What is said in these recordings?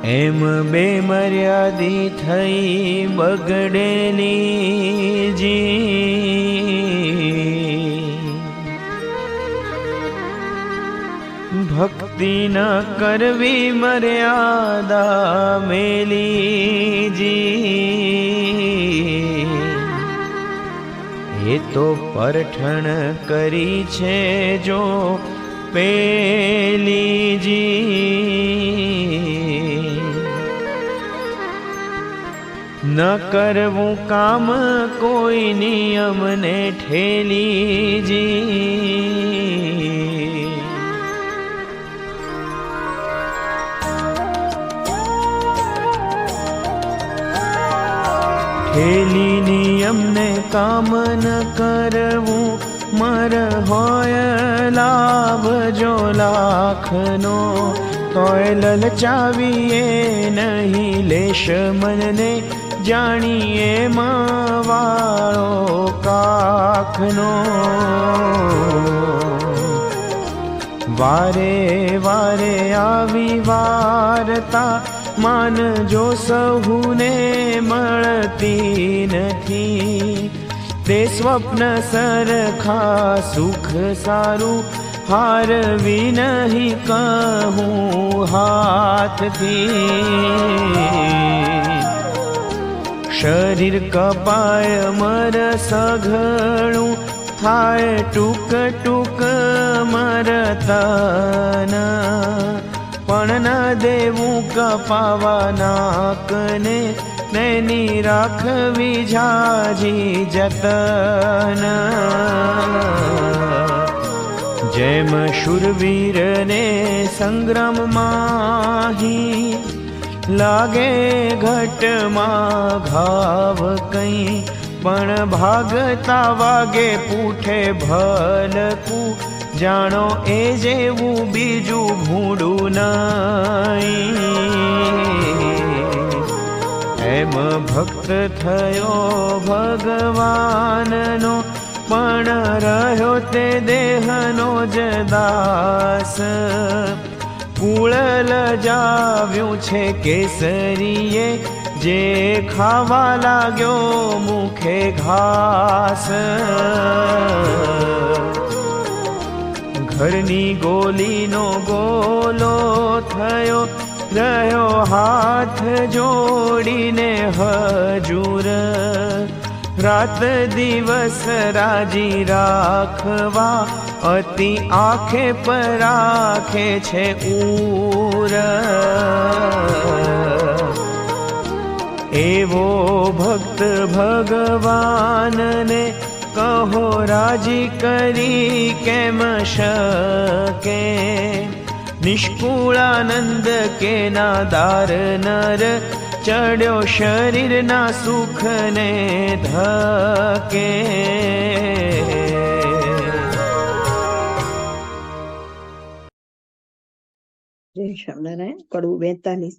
એમ બેમર્યાદી થઈ બગડેલી જી, ભક્તિ ન કરવી મર્યાદા મેલી જી, એ તો પરઠણ કરી છે જો પેલી જી, ન કરવું કામ કોઈ નિયમને ઠેલી જી, ઠેલી નિયમને કામ ન કરવું મર હોય લાભ જો લાખનો, તોય લલચાવીએ નહીં લેશ મનને, જાણીએ વાળો કાખનો, વારે વારે આવી વાર્તા માનજો સહુને મળતી નથી, તે સ્વપ્ન સરખા સુખ સારું હારવી નહીં કહું હાથથી, શરીર કપાય મર સઘળું થાય ટૂંક ટૂંક મરતન, પણ ન દેવું કપાવા નાકને, નૈની રાખવી ઝાઝી જતન, જેમ શૂરવીરને સંગ્રામમાં લાગે ઘટમાં ઘાવ કંઈ, પણ ભાગતા વાગે પૂઠે ભલકું, જાણો એ જેવું બીજું ભૂંડું નહીં, એમ ભક્ત થયો ભગવાનનો, પણ રહ્યો તે દેહનો જ દાસ, કુળ લજાવ્યું છે કેસરીએ, જે ખાવા લાગ્યો મુખે ઘાસ, ઘરની ગોલીનો ગોલો થયો, રહ્યો હાથ જોડીને હજુર, રાત દિવસ રાજી રાખવા, અતિ આંખે પર રાખે છે ઉર, એવો ભક્ત ભગવાનને કહો રાજી કરી કેમ શકે, નિષ્કુળાનંદ કે નાદાર નર, ચડ્યો શરીરના સુખને ધકે. જય સ્વામિનારાયણ. કડવું 42.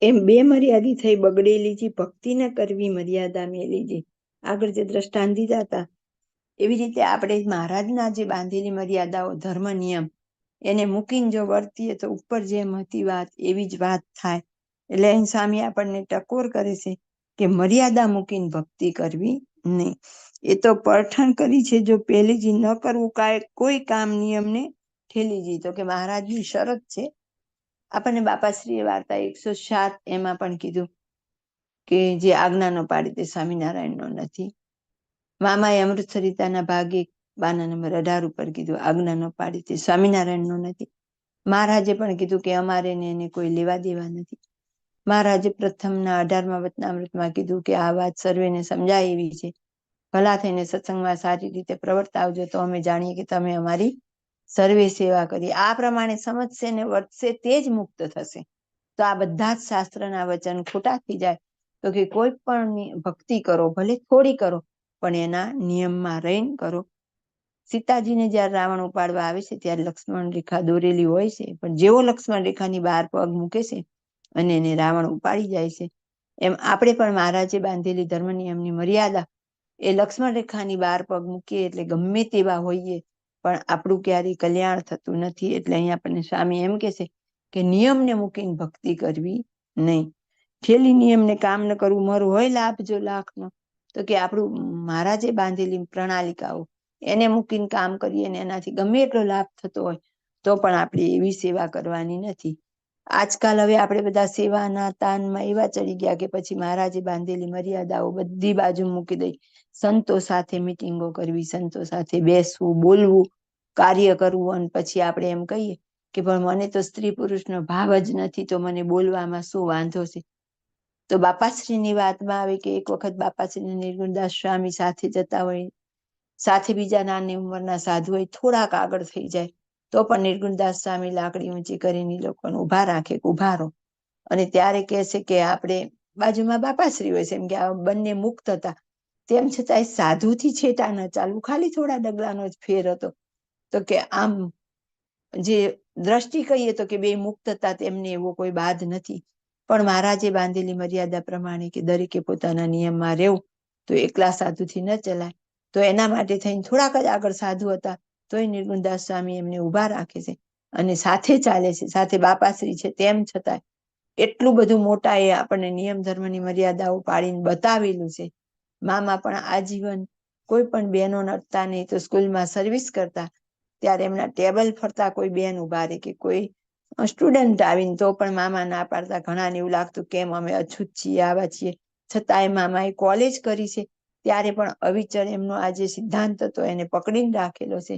એમ બે મર્યાદી થઈ બગડેલી જી, ભક્તિ ન કરવી મર્યાદા મેલી જી. આગળ જે દ્રષ્ટાંત દીધા હતા એવી રીતે આપણે મહારાજના જે બાંધેલી મર્યાદાઓ, ધર્મ નિયમ, એને મૂકીને જો વર્તીએ તો ઉપર જેમ હતી વાત એવી જ વાત થાય. એટલે અહીં સ્વામી આપણને ટકોર કરે છે કે મર્યાદા મૂકીને ભક્તિ કરવી નહીં. એ તો પરઠણ કરી છે જો પહેલી જી, ન કરવું કોઈ કામ નિયમને ઠેલી જી. તો કે મહારાજની શરત છે. આપણને બાપાશ્રીએ વાર્તા 107 એમાં પણ કીધું કે જે આજ્ઞા ન પાડી તે સ્વામિનારાયણનો નથી. મામાએ અમૃત સરિતાના ભાગ 1 બાના નંબર 18 ઉપર કીધું આજ્ઞા ન પાડી તે સ્વામિનારાયણનો નથી. મહારાજે પણ કીધું કે અમારે એને કોઈ લેવા દેવા નથી. મહારાજે પ્રથમના 18મા વચનામૃતમાં કીધું કે આ વાત સર્વેને સમજાય એવી છે, ભલા થઈને સત્સંગમાં સારી રીતે પ્રવર્તાવજો તો અમે જાણીએ કે તમે અમારી સર્વે સેવા કરી. આ પ્રમાણે સમજશે ને વર્તશે તે જ મુક્ત થશે. તો આ બધા જ શાસ્ત્રના વચન ખોટા થઈ જાય. તો કે કોઈ પણ ભક્તિ કરો, ભલે થોડી કરો, પણ એના નિયમમાં રહીને કરો. સીતાજીને જયારે રાવણ ઉપાડવા આવે છે ત્યારે લક્ષ્મણ રેખા દોરેલી હોય છે, પણ જેવો લક્ષ્મણ રેખાની બહાર પગ મૂકે છે અને એને રાવણ ઉપાડી જાય છે, એમ આપણે પણ મહારાજે બાંધેલી ધર્મ નિયમની મર્યાદા એ લક્ષ્મણ રેખાની બહાર પગ મૂકીએ એટલે ગમે તેવા હોઈએ પણ આપણું ક્યારેય કલ્યાણ થતું નથી. એટલે અહીંયા આપણને સ્વામી એમ કે છે કે નિયમને મૂકીને ભક્તિ કરવી નહીં. ઠેલી નિયમને કામ ન કરવું, મારું હોય લાભ જો લાખનો, તો કે આપણું મહારાજે બાંધેલી પ્રણાલિકાઓ એને મૂકીને કામ કરીએ ને એનાથી ગમે એટલો લાભ થતો હોય તો પણ આપણે એવી સેવા કરવાની નથી. આજકાલ હવે આપણે બધા સેવાના તાનમાં એવા ચડી ગયા કે પછી મહારાજે બાંધેલી મર્યાદાઓ બધી બાજુ મૂકી દઈ સંતો સાથે મિટિંગો કરવી, સંતો સાથે બેસવું, બોલવું, કાર્ય કરવું, અને પછી આપણે એમ કહીએ કે પણ મને તો સ્ત્રી પુરુષનો ભાવ જ નથી, તો મને બોલવામાં શું વાંધો છે. તો બાપાશ્રીની વાતમાં આવે કે એક વખત બાપાશ્રી નિર્ગુણદાસ સ્વામી સાથે જતા હોય, સાથે બીજા નાની ઉંમરના સાધુ હોય, થોડાક આગળ થઈ જાય તો પણ નિર્ગુણદાસ સ્વામી લાકડી ઊંચી કરીને લોકોને ઉભા રાખે, ઉભા રહો. અને ત્યારે કહે છે કે આપણે બાજુમાં બાપાશ્રી હોય છે, એમ કે આ બંને મુક્ત હતા, તેમ છતાં સાધુથી છેટા ન ચાલવું, ખાલી થોડા ડગલાનો જ ફેર હતો. તો કે આમ જે દ્રષ્ટિ કહીએ તો કે બે મુક્ત હતા, તેમને એવો કોઈ બાદ નથી. પણ મહારાજે બાંધેલી મર્યાદા પ્રમાણે કે દરેકે પોતાના નિયમમાં રહેવું, તો એકલા સાધુથી ન ચલાય. તો એના માટે થઈને થોડાક જ આગળ સાધુ હતા તોય નિર્ગુણદાસ સ્વામી એમને ઉભા રાખે છે અને સાથે ચાલે છે, સાથે બાપાશ્રી છે, તેમ છતાં એટલું બધું મોટા એ આપણને નિયમ ધર્મની મર્યાદાઓ પાડીને બતાવેલું છે. મામા પણ આજીવન કોઈ પણ બહેનો નડતા નહીં, તો સ્કૂલમાં સર્વિસ કરતા ત્યારે એમના ટેબલ ફરતા કોઈ બેન ઉભા રહે કે કોઈ સ્ટુડન્ટ આવીને તો પણ મામા ના પાડતા. ઘણાને એવું લાગતું કેમ અમે અછૂત છીએ, આવા છીએ, છતાંય મામાએ કોલેજ કરી છે ત્યારે પણ અવિચળ એમનો આ જે સિદ્ધાંત હતો એને પકડીને રાખેલો છે.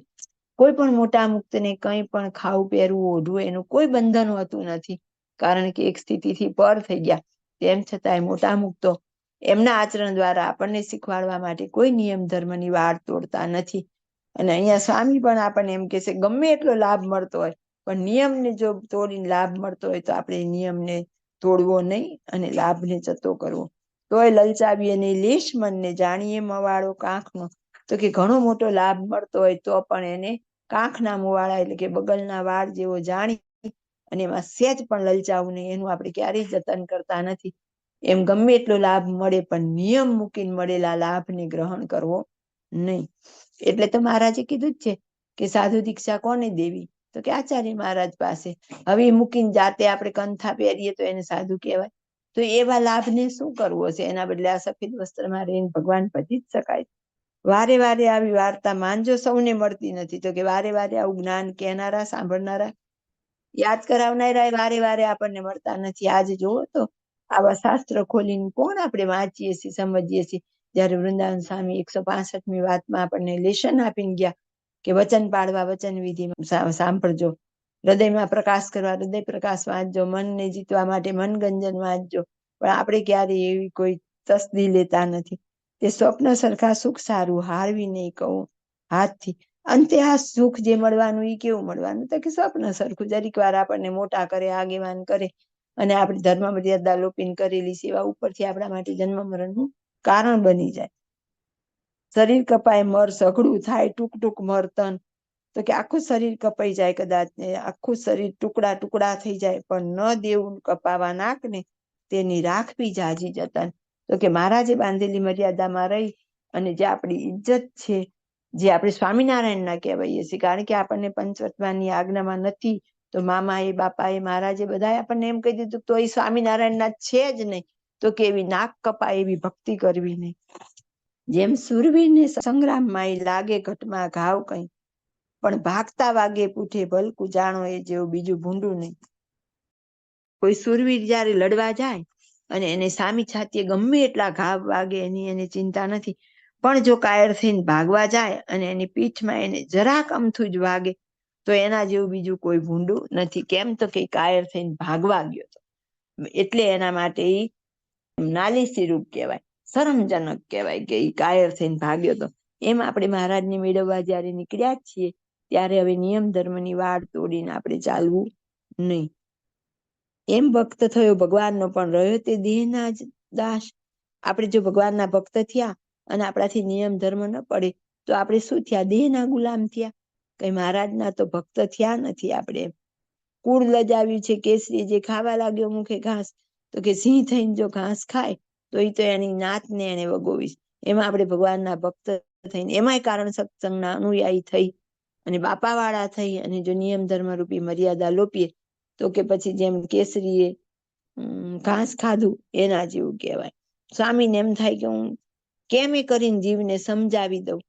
કોઈ પણ મોટા મુક્તને કંઈ પણ ખાવું, પહેરવું, ઓઢવું એનું કોઈ બંધન હોતું નથી, કારણ કે એક સ્થિતિથી પર થઈ ગયા. તેમ છતાંય મોટા મુક્તો એમના આચરણ દ્વારા આપણને શીખવાડવા માટે કોઈ નિયમ ધર્મની વાડ તોડતા નથી. અને અહીંયા સ્વામી પણ આપણને એમ કે છે ગમે એટલો લાભ મળતો હોય પણ નિયમને જો તોડીને લાભ મળતો હોય તો આપણે નિયમને તોડવો નહીં અને લાભને જતો કરવો. તોય લલચાવીએ નહીં, લેશ મનને જાણીએ મવાળો કાંખનો. તો કે ઘણો મોટો લાભ મળતો હોય તો પણ એને કાંખના મુવાળા એટલે કે બગલના વાળ જેવો જાણી અને એમાં સહેજ પણ લલચાવું નહીં, એનું આપણે ક્યારેય જતન કરતા નથી. એમ ગમે એટલો લાભ મળે પણ નિયમ મૂકીને મળેલા લાભને ગ્રહણ કરવો નહીં. એટલે તો મહારાજે કીધું જ છે કે સાધુ દીક્ષા કોને દેવી, તો કે આચાર્ય મહારાજ પાસે. હવે મૂકીને જાતે આપણે કંથા પહેરીએ તો એને સાધુ કહેવાય? તો એવા લાભને શું કરવો છે? એના બદલે આ સફેદ વસ્ત્રમાં રહીને ભગવાન ભજી જ શકાય. વારે વારે આવી વાર્તા માનજો, સૌને મળતી નથી. તો કે વારે વારે આવું જ્ઞાન કહેનારા, સાંભળનારા, યાદ કરાવનારા વારે વારે આપણને મળતા નથી. આજે જુઓ તો આવા શાસ્ત્ર ખોલીને કોણ આપણે વાંચીએ છીએ, સમજીએ છીએ. જયારે વૃંદાવન સ્વામી 165મી વાતમાં આપણને લેશન આપીને ગયા કે વચન પાડવા વચન વિધિ સાંભળજો, હૃદયમાં પ્રકાશ કરવા હૃદય પ્રકાશ વાંચજો, મનને જીતવા માટે મનગંજન વાંચજો. પણ આપણે ક્યારે એવી કોઈ તસદી લેતા નથી. તે સ્વપ્ન સરખા સુખ સારું, હારવી નહીં કહું હાથથી. અંતે આ સુખ જે મળવાનું એ કેવું મળવાનું? તો કે સ્વપ્ન સરખું. જરીક વાર આપણને મોટા કરે, આગેવાન કરે અને આપણી ધર્મ મર્યાદા લોપીને કરેલી સેવા ઉપરથી આપણા માટે જન્મ મરણનું કારણ બની જાય. શરીર કપાય, મર સઘળું થાય, ટૂંક ટૂંક મરતન. તો કે આખું શરીર કપાઈ જાય, કદાચ આખું શરીર ટુકડા ટુકડા થઈ જાય, પણ ન દેવું કપાવા નાકને, તેની રાખવી જાજી જતન. તો કે મહારાજે બાંધેલી મર્યાદામાં રહી અને જે આપણી ઇજ્જત છે, જે આપણે સ્વામિનારાયણના કહેવાઈએ છીએ, કારણ કે આપણને પંચવર્તમાનની આજ્ઞામાં નથી, તો મામાએ, બાપાએ, મહારાજે બધાએ આપણને એમ કહી દીધું તો એ સ્વામિનારાયણના છે જ નહીં. તો કે એવી નાક કપાય એવી ભક્તિ કરવી નહીં. જેમ સુરવીરને સંગ્રામમાં લાગે ઘટમાં ઘાવ કંઈ, પણ ભાગતા વાગે પૂઠે ભલકું જાણો એ જેવું બીજું ભૂંડું નહીં. કોઈ સુરવીર જયારે લડવા જાય અને એને સામી છાતીએ ગમે એટલા ઘાવ વાગે એની એને ચિંતા નથી, પણ જો કાયર થઈને ભાગવા જાય અને એની પીઠમાં એને જરાક અમથું જ વાગે તો એના જેવું બીજું કોઈ ભૂંડું નથી. કેમ? તો કે કાયર થઈને ભાગવા ગયો હતો એટલે એના માટે એ નાલીસી રૂપ કહેવાય, શરમજનક કહેવાય કે એ કાયર થઈને ભાગ્યો હતો. એમ આપણે મહારાજને મેળવવા જયારે નીકળ્યા જ છીએ ત્યારે હવે નિયમ ધર્મની વાડ તોડીને આપણે ચાલવું નહીં. એમ ભક્ત થયો ભગવાનનો પણ રહ્યો તે દેહના જ દાસ. આપણે જો ભગવાનના ભક્ત થયા અને આપણાથી નિયમ ધર્મ ન પડે તો આપણે શું થયા? દેહના ગુલામ થયા. કઈ મહારાજના તો ભક્ત થયા નથી આપણે. કુળ લજાવ્યું છે કેસરી જે ખાવા લાગ્યો મુખે ઘાસ, તો કે સિંહ થઈને જો ઘાસ ખાય તો એ તો એની નાતને એને વગોવીશ. એમાં આપણે ભગવાનના ભક્ત થઈને એમાંય કારણ સત્સંગના અનુયાયી થઈ અને બાપાવાળા થઈ અને જો નિયમ ધર્મ રૂપી મર્યાદા લોપીએ તો કે પછી જેમ કેસરીએ ઘાસ ખાધું એના જેવું કહેવાય. સ્વામીને એમ થાય કે હું કેમ એ કરીને જીવને સમજાવી દઉં.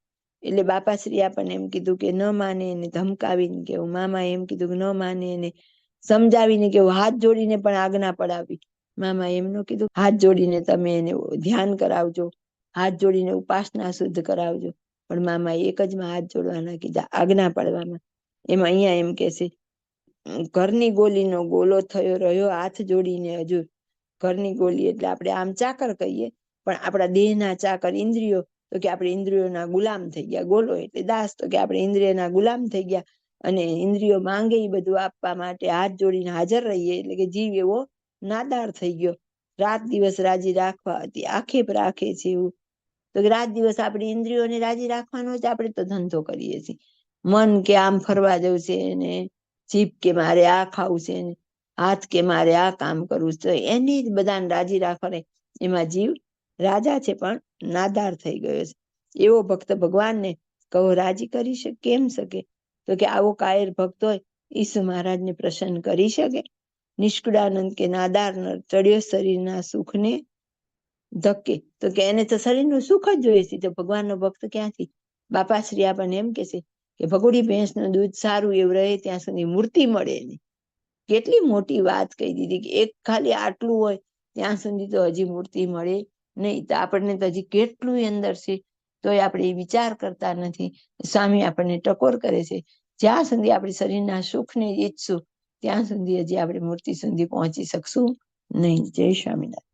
એટલે બાપાશ્રી આપણને એમ કીધું કે ન માને એને ધમકાવીને કેવું, મામાએ એમ કીધું કે ન માને એને સમજાવીને કેવું, હાથ જોડીને પણ આજ્ઞા પડાવી. મામાએ એમ ન કીધું હાથ જોડીને તમે એને ધ્યાન કરાવજો, હાથ જોડીને ઉપાસના શુદ્ધ કરાવજો, પણ મામાએ એક જ માં હાથ જોડવાના કીધા, આજ્ઞા પાડવામાં. એમાં અહીંયા એમ કે છે, ઘરની ગોલીનો ગોલો થયો રહ્યો હાથ જોડીને હજુ. ઘરની ગોલી એટલે આપણે આમ ચાકર કહીએ, પણ આપણા દેહના ચાકર ઇન્દ્રિયો, તો કે આપણે ઇન્દ્રિયોના ગુલામ થઈ ગયા. ગોલો એટલે દાસ, તો કે આપણે ઇન્દ્રિયના ગુલામ થઈ ગયા. અને ઇન્દ્રિયો માંગે એ બધું આપવા માટે હાથ જોડીને હાજર રહીએ, એટલે કે જીવ એવો નાદાર થઈ ગયો. રાત દિવસ રાજી રાખવા હતી આખેપ રાખે છે એવું. તો રાત દિવસ આપણી ઇન્દ્રિયોને રાજી રાખવાનો જ આપણે તો ધંધો કરીએ છીએ. મન કે આમ ફરવા જવું છે, ને જીભ કે મારે આ ખાવું છે, ને હાથ કે મારે આ કામ કરવું છે, એને જ બધાને રાજી રાખવાને એમાં જીવ રાજા છે પણ નાદાર થઈ ગયો છે. એવો ભક્ત ભગવાનને કહો રાજી કરી શકે કેમ શકે? તો કે આવો કાયર ભક્ત હોય ઈસુ મહારાજને પ્રસન્ન કરી શકે? નિષ્કુળાનંદ કે નાદાર નર ચડ્યો શરીરના સુખને ધક્કે. તો કે એને તો શરીરનું સુખ જ જોઈએ છે, તો ભગવાનનો ભક્ત ક્યાંથી? બાપાશ્રી આપણને એમ કે છે કે ભગોડી ભેંસનું દૂધ સારું એવું રહે ત્યાં સુધી મૂર્તિ મળે નહીં. કેટલી મોટી વાત કહી દીધી કે એક ખાલી આટલું હોય ત્યાં સુધી તો હજી મૂર્તિ મળે નહીં. તો આપણને તો હજી કેટલું અંદર છે, તોય આપણે એ વિચાર કરતા નથી. સ્વામી આપણને ટકોર કરે છે, જ્યાં સુધી આપણે શરીરના સુખને ઈચ્છશું ત્યાં સુધી હજી આપણે મૂર્તિ સુધી પહોંચી શકશું નહીં. જય સ્વામિનારાયણ.